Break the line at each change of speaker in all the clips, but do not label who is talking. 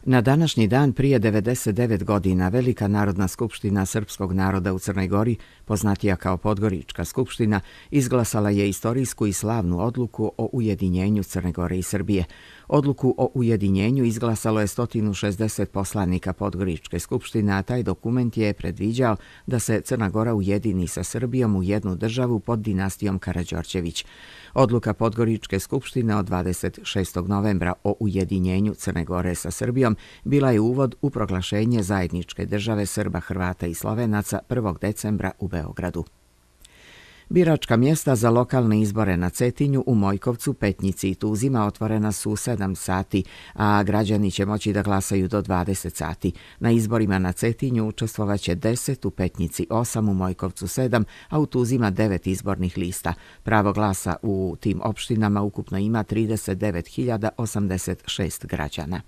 Na današnji dan prije 99 godina Velika narodna skupština srpskog naroda u Crnoj Gori, poznatija kao Podgorička skupština, izglasala je istorijsku i slavnu odluku o ujedinjenju Crne Gore i Srbije. Odluku o ujedinjenju izglasalo je 160 poslanika Podgoričke skupštine, a taj dokument je predviđao da se Crna Gora ujedini sa Srbijom u jednu državu pod dinastijom Karađorđević. Odluka Podgoričke skupštine od 26. novembra o ujedinjenju Crne Gore sa Srbijom bila je uvod u proglašenje zajedničke države Srba, Hrvata i Slovenaca 1. decembra u Beogradu. Biračka mjesta za lokalne izbore na Cetinju, u Mojkovcu, Petnici i Tuzima otvorena su u 7 sati, a građani će moći da glasaju do 20 sati. Na izborima na Cetinju učestvovaće 10, u Petnici 8, u Mojkovcu 7, a u Tuzima 9 izbornih lista. Pravo glasa u tim opštinama ukupno ima 39.086 građana.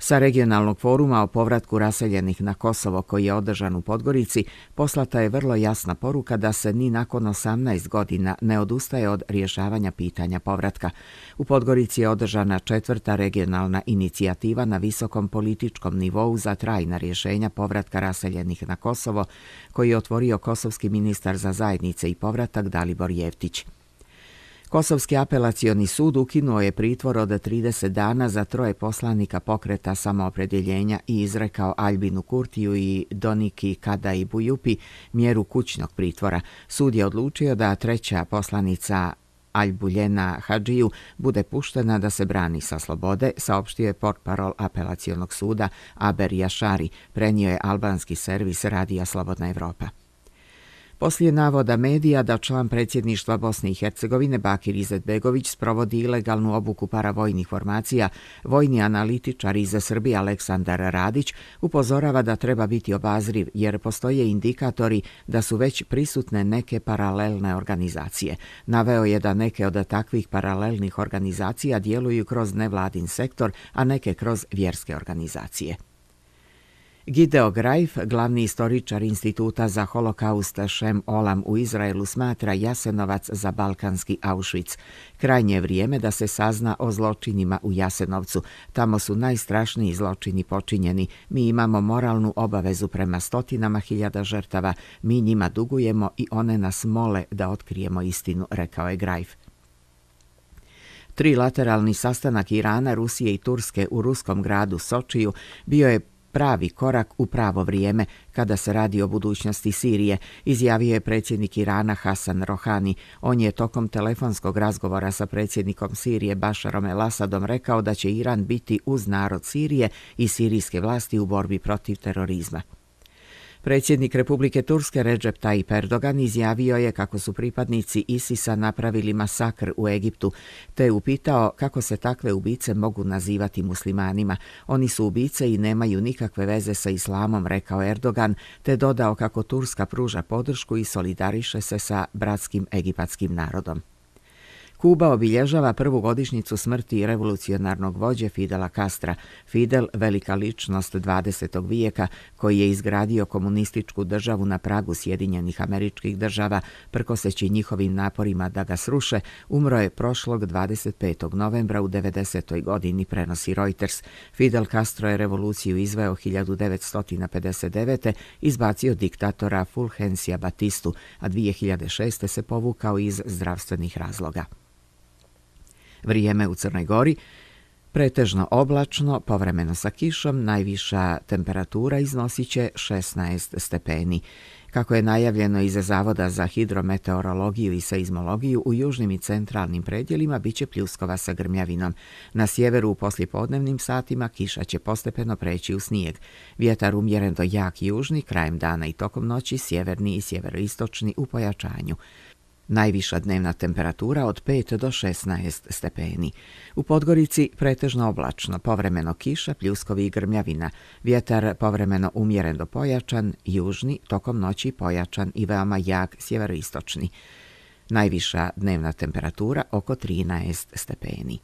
Sa regionalnog foruma o povratku raseljenih na Kosovo koji je održan u Podgorici poslata je vrlo jasna poruka da se ni nakon 18 godina ne odustaje od rješavanja pitanja povratka. U Podgorici je održana 4. regionalna inicijativa na visokom političkom nivou za trajna rješenja povratka raseljenih na Kosovo, koji je otvorio kosovski ministar za zajednice i povratak Dalibor Jeftić. Kosovski apelacioni sud ukinuo je pritvor od 30 dana za 3 poslanika pokreta samoopredjeljenja i izrekao Aljbinu Kurtiju i Doniki Kadai Bujupi mjeru kućnog pritvora. Sud je odlučio da 3. poslanica Aljbuljena Hadžiju bude puštena da se brani sa slobode, saopštio je portparol apelacionog suda Aber Jašari, prenio je albanski servis Radija Slobodna Evropa. Poslije navoda medija da član predsjedništva Bosne i Hercegovine Bakir Izetbegović sprovodi ilegalnu obuku paravojnih formacija, vojni analitičar iz Srbije Aleksandar Radić upozorava da treba biti obazriv jer postoje indikatori da su već prisutne neke paralelne organizacije. Naveo je da neke od takvih paralelnih organizacija djeluju kroz nevladin sektor, a neke kroz vjerske organizacije. Gideo Grajf, glavni istoričar Instituta za holokaust Šem Olam u Izraelu, smatra Jasenovac za balkanski Auschwitz. Krajnje je vrijeme da se sazna o zločinima u Jasenovcu. Tamo su najstrašniji zločini počinjeni. Mi imamo moralnu obavezu prema stotinama hiljada žrtava. Mi njima dugujemo i one nas mole da otkrijemo istinu, rekao je Grajf. Trilateralni sastanak Irana, Rusije i Turske u ruskom gradu Sočiju bio je pravi korak u pravo vrijeme kada se radi o budućnosti Sirije, izjavio je predsjednik Irana Hasan Rohani. On je tokom telefonskog razgovora sa predsjednikom Sirije Bašarom el-Asadom rekao da će Iran biti uz narod Sirije i sirijske vlasti u borbi protiv terorizma. Predsjednik Republike Turske Recep Tayyip Erdogan izjavio je kako su pripadnici ISIS-a napravili masakr u Egiptu, te upitao kako se takve ubice mogu nazivati muslimanima. Oni su ubice i nemaju nikakve veze sa islamom, rekao Erdogan, te dodao kako Turska pruža podršku i solidariše se sa bratskim egipatskim narodom. Kuba obilježava prvu godišnjicu smrti revolucionarnog vođe Fidela Castra. Fidel, velika ličnost 20. vijeka, koji je izgradio komunističku državu na pragu Sjedinjenih Američkih Država, prkoseći njihovim naporima da ga sruše, umro je prošlog 25. novembra u 90. godini, prenosi Reuters. Fidel Castro je revoluciju izveo 1959. izbacio diktatora Fulgencija Batistu, a 2006. se povukao iz zdravstvenih razloga. Vrijeme u Crnoj Gori pretežno oblačno, povremeno sa kišom, najviša temperatura iznosit će 16 stepeni. Kako je najavljeno iz Zavoda za hidrometeorologiju i seizmologiju, u južnim i centralnim predjelima biće pljuskova sa grmljavinom. Na sjeveru u poslijepodnevnim satima kiša će postepeno preći u snijeg. Vjetar umjeren do jak južni, krajem dana i tokom noći sjeverni i sjeveroistočni u pojačanju. Najviša dnevna temperatura od 5 do 16 stepeni. U Podgorici pretežno oblačno, povremeno kiša, pljuskovi i grmljavina. Vjetar povremeno umjeren do pojačan, južni, tokom noći pojačan i veoma jak sjeveroistočni. Najviša dnevna temperatura oko 13 stepeni.